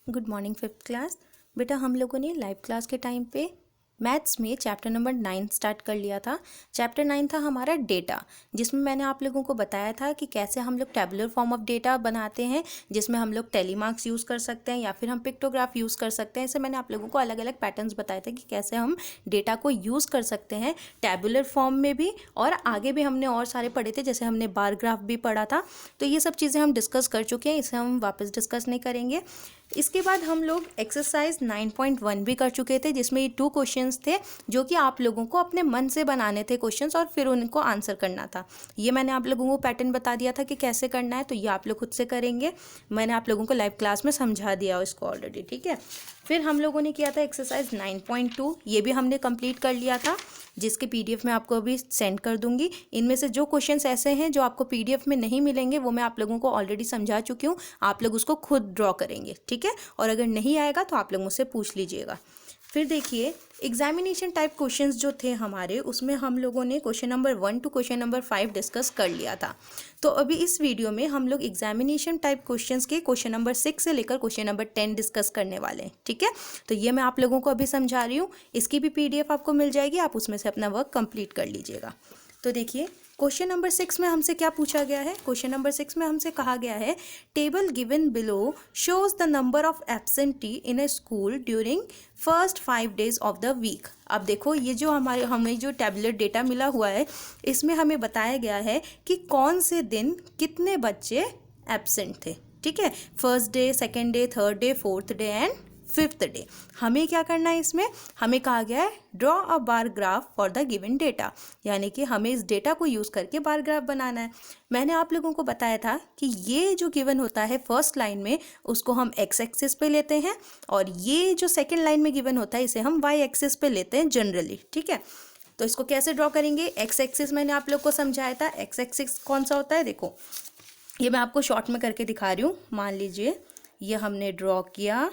Good morning fifth class. बेटा हम लोगों ने लाइव क्लास के टाइम पे मैथ्स में चैप्टर नंबर 9 स्टार्ट कर लिया था। चैप्टर 9 था हमारा डेटा, जिसमें मैंने आप लोगों को बताया था कि कैसे हम लोग टेबुलर फॉर्म ऑफ डेटा बनाते हैं, जिसमें हम लोग टेलीमार्क्स यूज़ कर सकते हैं या फिर हम पिक्टोग्राफ यूज़ कर सकते हैं। ऐसे मैंने आप लोगों को अलग अलग पैटर्न्स बताए थे कि कैसे हम डेटा को यूज़ कर सकते हैं टेबुलर फॉर्म में भी, और आगे भी हमने और सारे पढ़े थे, जैसे हमने बार ग्राफ भी पढ़ा था। तो ये सब चीज़ें हम डिस्कस कर चुके हैं, इसे हम वापस डिस्कस नहीं करेंगे। इसके बाद हम लोग एक्सरसाइज 9.1 भी कर चुके थे, जिसमें ये 2 क्वेश्चंस थे जो कि आप लोगों को अपने मन से बनाने थे क्वेश्चंस और फिर उनको आंसर करना था। ये मैंने आप लोगों को पैटर्न बता दिया था कि कैसे करना है, तो ये आप लोग खुद से करेंगे। मैंने आप लोगों को लाइव क्लास में समझा दिया इसको ऑलरेडी, ठीक है। फिर हम लोगों ने किया था एक्सरसाइज 9.2, ये भी हमने कंप्लीट कर लिया था, जिसके पीडीएफ मैं आपको अभी सेंड कर दूंगी। इनमें से जो क्वेश्चंस ऐसे हैं जो आपको पीडीएफ में नहीं मिलेंगे वो मैं आप लोगों को ऑलरेडी समझा चुकी हूँ, आप लोग उसको खुद ड्रॉ करेंगे, ठीक है। और अगर नहीं आएगा तो आप लोग मुझसे पूछ लीजिएगा। फिर देखिए एग्जामिनेशन टाइप क्वेश्चंस जो थे हमारे, उसमें हम लोगों ने question number 1 to question number 5 discuss कर लिया था। तो अभी इस वीडियो में हम लोग एग्जामिनेशन टाइप क्वेश्चंस के क्वेश्चन नंबर 6 से लेकर क्वेश्चन नंबर 10 डिस्कस करने वाले हैं, ठीक है। तो ये मैं आप लोगों को अभी समझा रही हूँ, इसकी भी पीडीएफ आपको मिल जाएगी, आप उसमें से अपना वर्क कंप्लीट कर लीजिएगा। तो देखिए क्वेश्चन नंबर 6 में हमसे क्या पूछा गया है। क्वेश्चन नंबर 6 में हमसे कहा गया है, table given below shows the number of absentee in a school during first 5 days of the week. अब देखो ये जो हमें जो टैबुलर डेटा मिला हुआ है, इसमें हमें बताया गया है कि कौन से दिन कितने बच्चे एब्सेंट थे, ठीक है। First day, second day, third day, fourth day and fifth day. हमें क्या करना है, इसमें हमें कहा गया है draw a bar graph for the given data, यानी कि हमें इस डेटा को यूज़ करके बार ग्राफ बनाना है। मैंने आप लोगों को बताया था कि ये जो गिवन होता है फर्स्ट लाइन में, उसको हम एक्स एक्सिस पे लेते हैं, और ये जो सेकेंड लाइन में गिवन होता है इसे हम वाई एक्सिस पे लेते हैं जनरली, ठीक है। तो इसको कैसे ड्रॉ करेंगे, एक्स एक्सिस मैंने आप लोग को समझाया था। एक्स एक्सिस कौन सा होता है, देखो ये मैं आपको शॉर्ट में करके दिखा रही हूँ। मान लीजिए ये हमने ड्रॉ किया,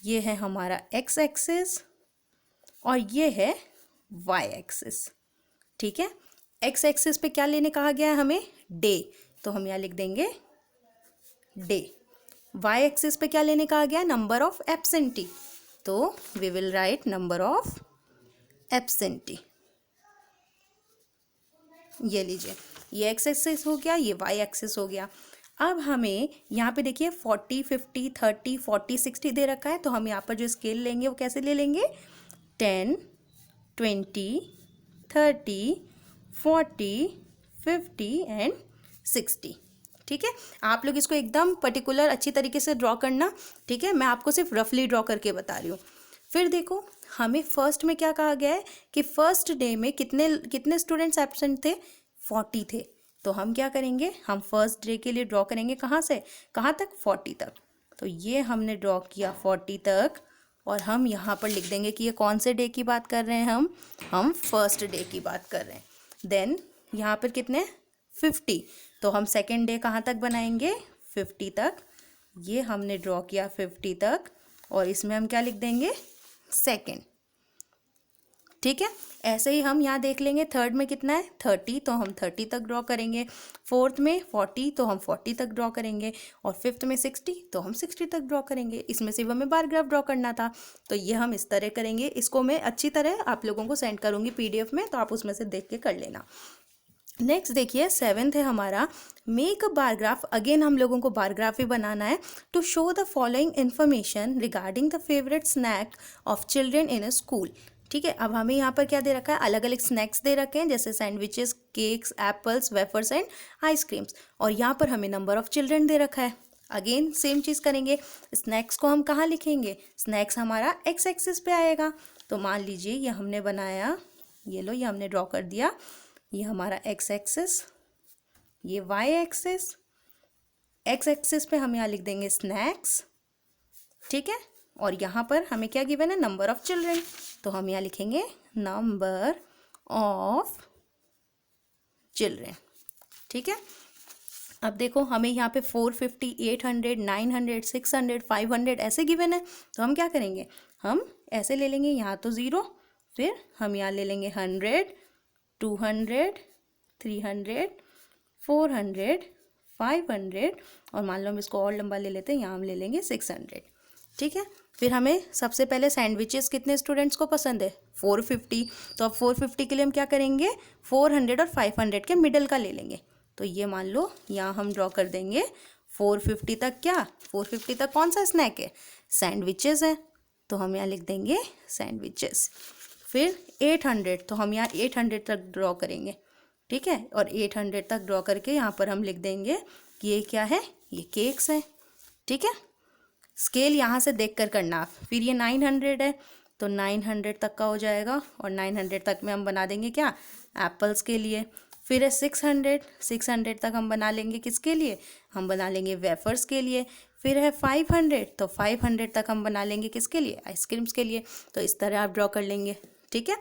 ये है हमारा एक्स एक्सिस और ये है वाई एक्सिस, ठीक है। एक्स एक्सिस पे क्या लेने कहा गया है हमें, डे, तो हम यहाँ लिख देंगे डे। वाई एक्सिस पे क्या लेने कहा गया है, नंबर ऑफ एब्सेंटी, तो we will write number of absentee. ये लीजिए, ये एक्स एक्सिस हो गया, ये वाई एक्सिस हो गया। अब हमें यहाँ पे देखिए 40, 50, 30, 40, 60 दे रखा है, तो हम यहाँ पर जो स्केल लेंगे वो कैसे ले लेंगे, 10, 20, 30, 40, 50 एंड 60, ठीक है। आप लोग इसको एकदम पर्टिकुलर अच्छी तरीके से ड्रॉ करना, ठीक है। मैं आपको सिर्फ रफली ड्रॉ करके बता रही हूँ। फिर देखो हमें फर्स्ट में क्या कहा गया है कि फर्स्ट डे में कितने कितने स्टूडेंट्स एब्सेंट थे, 40 थे। तो हम क्या करेंगे, हम फर्स्ट डे के लिए ड्रॉ करेंगे कहाँ से कहाँ तक, 40 तक। तो ये हमने ड्रॉ किया 40 तक, और हम यहाँ पर लिख देंगे कि ये कौन से डे की बात कर रहे हैं, हम फर्स्ट डे की बात कर रहे हैं। देन यहाँ पर कितने, 50, तो हम सेकेंड डे कहाँ तक बनाएंगे, 50 तक। ये हमने ड्रॉ किया 50 तक, और इसमें हम क्या लिख देंगे, सेकेंड, ठीक है। ऐसे ही हम यहाँ देख लेंगे थर्ड में कितना है, 30, तो हम 30 तक ड्रॉ करेंगे। फोर्थ में 40, तो हम 40 तक ड्रॉ करेंगे। और फिफ्थ में 60, तो हम 60 तक ड्रॉ करेंगे। इसमें सिर्फ हमें बार ग्राफ ड्रॉ करना था, तो ये हम इस तरह करेंगे। इसको मैं अच्छी तरह आप लोगों को सेंड करूँगी पीडीएफ में, तो आप उसमें से देख के कर लेना। नेक्स्ट देखिए 7th है हमारा, make a bar graph. Again हम लोगों को बार ग्राफ ही बनाना है, to show the following information regarding the favourite snack of children in a school, ठीक है। अब हमें यहाँ पर क्या दे रखा है, अलग अलग स्नैक्स दे रखे हैं, जैसे sandwiches, cakes, apples, wafers and ice creams, और यहाँ पर हमें नंबर ऑफ चिल्ड्रेन दे रखा है। अगेन सेम चीज़ करेंगे, स्नैक्स को हम कहाँ लिखेंगे, स्नैक्स हमारा एक्स एक्सिस पे आएगा। तो मान लीजिए ये हमने बनाया, ये लो, ये हमने ड्रॉ कर दिया, ये हमारा एक्स एक्सिस, ये वाई एक्सिस। एक्स एक्सिस पे हम यहाँ लिख देंगे स्नैक्स, ठीक है। और यहाँ पर हमें क्या गिवन है, नंबर ऑफ चिल्ड्रेन, तो हम यहाँ लिखेंगे नंबर ऑफ चिल्ड्रेन, ठीक है। अब देखो हमें यहाँ पे 450, 800, 900, 600, 500 ऐसे गिवन है, तो हम क्या करेंगे, हम ऐसे ले लेंगे, यहाँ तो 0, फिर हम यहाँ ले लेंगे 100, 200, 300, 400, 500, और मान लो हम इसको और लंबा ले लेते हैं, यहाँ हम ले लेंगे 600, ठीक है। फिर हमें सबसे पहले सैंडविचेस कितने स्टूडेंट्स को पसंद है, 450। तो अब 450 के लिए हम क्या करेंगे, 400 और 500 के मिडल का ले लेंगे। तो ये मान लो यहाँ हम ड्रॉ कर देंगे 450 तक, क्या 450 तक कौन सा स्नैक है, सैंडविचेस है, तो हम यहाँ लिख देंगे सैंडविचेस। फिर 800, तो हम यहाँ 800 तक ड्रॉ करेंगे, ठीक है। और 800 तक ड्रॉ करके यहाँ पर हम लिख देंगे कि ये क्या है, ये केक्स है, ठीक है। स्केल यहाँ से देख कर करना आप। फिर ये 900 है, तो 900 तक का हो जाएगा, और 900 तक में हम बना देंगे क्या, एप्पल्स के लिए। फिर है 600 तक हम बना लेंगे किसके लिए, हम बना लेंगे वेफर्स के लिए। फिर है 500, तो 500 तक हम बना लेंगे किसके लिए, आइसक्रीम्स के लिए। तो इस तरह आप ड्रॉ कर लेंगे, ठीक है।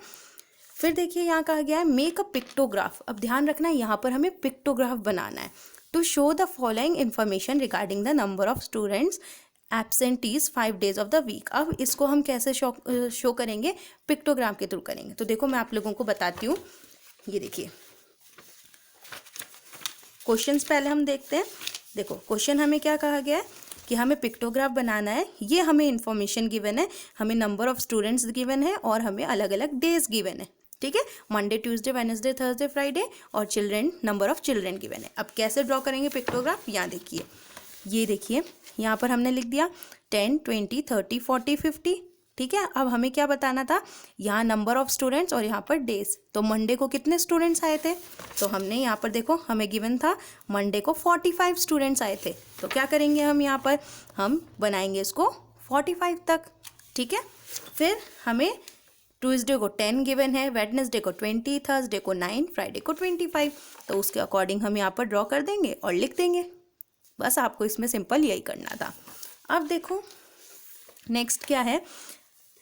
फिर देखिए यहाँ कहा गया है मेक अ पिक्टोग्राफ। अब ध्यान रखना है यहाँ पर हमें पिक्टोग्राफ बनाना है। To show the following information regarding the number of students absentees 5 days of the week. अब इसको हम कैसे शो करेंगे, पिक्टोग्राम के थ्रू करेंगे। तो देखो मैं आप लोगों को बताती हूँ, ये देखिए क्वेश्चंस पहले हम देखते हैं। देखो क्वेश्चन हमें क्या कहा गया है कि हमें पिक्टोग्राफ बनाना है। ये हमें इन्फॉर्मेशन गिवन है, हमें नंबर ऑफ स्टूडेंट्स गिवन है और हमें अलग अलग डेज गिवन है, ठीक है। Monday, Tuesday, Wednesday, Thursday, Friday, और children, number of children given है। अब कैसे ड्रॉ करेंगे पिक्टोग्राफ, यहाँ देखिए, ये देखिए यहाँ पर हमने लिख दिया 10, 20, 30, 40, 50, ठीक है। अब हमें क्या बताना था, यहाँ नंबर ऑफ स्टूडेंट्स और यहाँ पर डेज। तो मंडे को कितने स्टूडेंट्स आए थे, तो हमने यहाँ पर देखो हमें गिवन था मंडे को 45 स्टूडेंट्स आए थे। तो क्या करेंगे हम यहाँ पर, हम बनाएंगे इसको 45 तक, ठीक है। फिर हमें ट्यूसडे को 10 गिवन है, वेडनेसडे को 20, थर्सडे को 9, फ्राइडे को 25। तो उसके अकॉर्डिंग हम यहाँ पर ड्रॉ कर देंगे और लिख देंगे। बस आपको इसमें सिंपल यही करना था। अब देखो नेक्स्ट क्या है,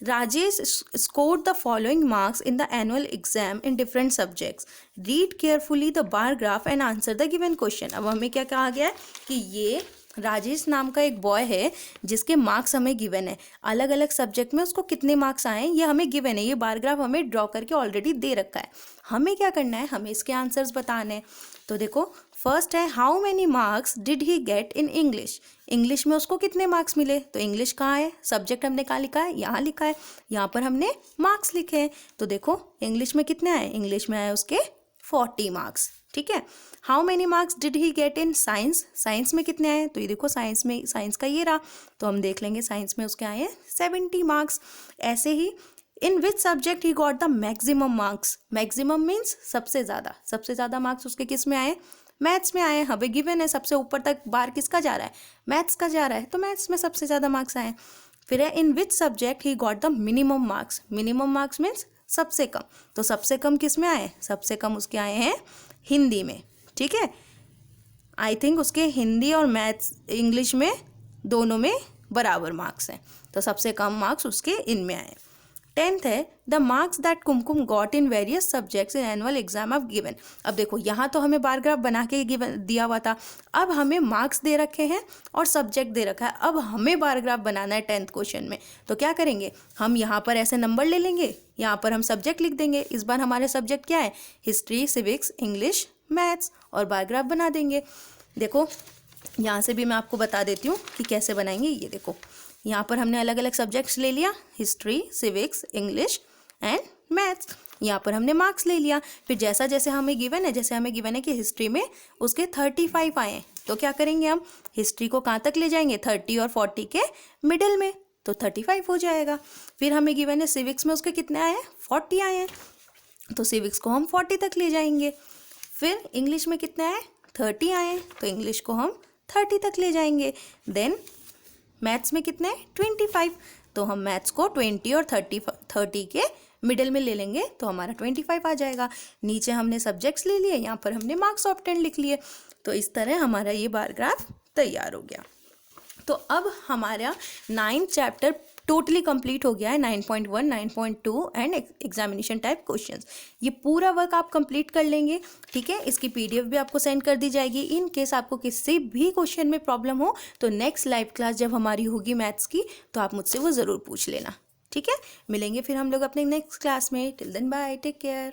Rajesh scored the following marks in the annual exam in different subjects, read carefully the bar graph and answer the given question. अब हमें क्या कहा गया है कि ये राजेश नाम का एक बॉय है जिसके मार्क्स हमें गिवन है, अलग अलग सब्जेक्ट में उसको कितने मार्क्स आए ये हमें गिवन है। ये बार ग्राफ हमें ड्रॉ करके ऑलरेडी दे रखा है, हमें क्या करना है, हमें इसके आंसर्स बताने हैं। तो देखो फर्स्ट है how many marks did he get in English, English में उसको कितने मार्क्स मिले। तो इंग्लिश कहाँ है, सब्जेक्ट हमने कहाँ लिखा है, यहाँ लिखा है, यहाँ पर हमने मार्क्स लिखे हैं। तो देखो इंग्लिश में कितने आए, इंग्लिश में आए उसके 40 मार्क्स, ठीक है। How many marks did he get in science, science में कितने आए, तो ये देखो साइंस में, साइंस का ये रहा, तो हम देख लेंगे साइंस में उसके आए हैं 70 मार्क्स। ऐसे ही in which subject he got the maximum marks, maximum means सबसे ज़्यादा मार्क्स उसके किस में आए, मैथ्स में आए। हमें गिवन है सबसे ऊपर तक बार किसका जा रहा है, मैथ्स का जा रहा है, तो मैथ्स में सबसे ज़्यादा मार्क्स आए। फिर है in which subject he got the minimum marks, minimum marks means सबसे कम, तो सबसे कम किस में आए, सबसे कम उसके आए हैं हिंदी में, ठीक है। आई थिंक उसके हिंदी और मैथ्स इंग्लिश में दोनों में बराबर मार्क्स हैं, तो सबसे कम मार्क्स उसके इनमें आए। 10th है the marks that Kumkum got in various subjects in annual exam of given. अब देखो यहाँ तो हमें बार ग्राफ बना के गिवन दिया हुआ था, अब हमें मार्क्स दे रखे हैं और सब्जेक्ट दे रखा है, अब हमें बार ग्राफ बनाना है 10th क्वेश्चन में। तो क्या करेंगे, हम यहाँ पर ऐसे नंबर ले लेंगे, यहाँ पर हम सब्जेक्ट लिख देंगे। इस बार हमारे सब्जेक्ट क्या है, हिस्ट्री, सिविक्स, इंग्लिश, मैथ्स, और बार ग्राफ बना देंगे। देखो यहाँ से भी मैं आपको बता देती हूँ कि कैसे बनाएंगे। ये देखो यहाँ पर हमने अलग अलग सब्जेक्ट्स ले लिया, history, civics, English and maths. यहाँ पर हमने मार्क्स ले लिया। फिर जैसा जैसे हमें गिवन है, जैसे हमें गिवन है कि हिस्ट्री में उसके 35 आए हैं, तो क्या करेंगे हम हिस्ट्री को कहाँ तक ले जाएंगे, 30 और 40 के मिडिल में, तो 35 हो जाएगा। फिर हमें गिवन है सिविक्स में उसके कितने आए हैं, 40 आए हैं, तो सिविक्स को हम 40 तक ले जाएंगे। फिर इंग्लिश में कितने आए, 30 आए हैं, तो इंग्लिश को हम 30 तक ले जाएंगे। देन मैथ्स में कितने हैं, 25, तो हम मैथ्स को 20 और 30 के मिडिल में ले लेंगे, तो हमारा 25 आ जाएगा। नीचे हमने सब्जेक्ट्स ले लिए, यहाँ पर हमने मार्क्स ऑफ 10 लिख लिए, तो इस तरह हमारा ये बार ग्राफ तैयार हो गया। तो अब हमारा 9th चैप्टर टोटली कंप्लीट हो गया है, 9.1, 9.2 एंड एग्जामिनेशन टाइप क्वेश्चंस। ये पूरा वर्क आप कंप्लीट कर लेंगे, ठीक है। इसकी PDF भी आपको सेंड कर दी जाएगी। इन केस आपको किसी भी क्वेश्चन में प्रॉब्लम हो तो नेक्स्ट लाइव क्लास जब हमारी होगी मैथ्स की, तो आप मुझसे वो ज़रूर पूछ लेना, ठीक है। मिलेंगे फिर हम लोग अपने नेक्स्ट क्लास में। Till then bye, take care.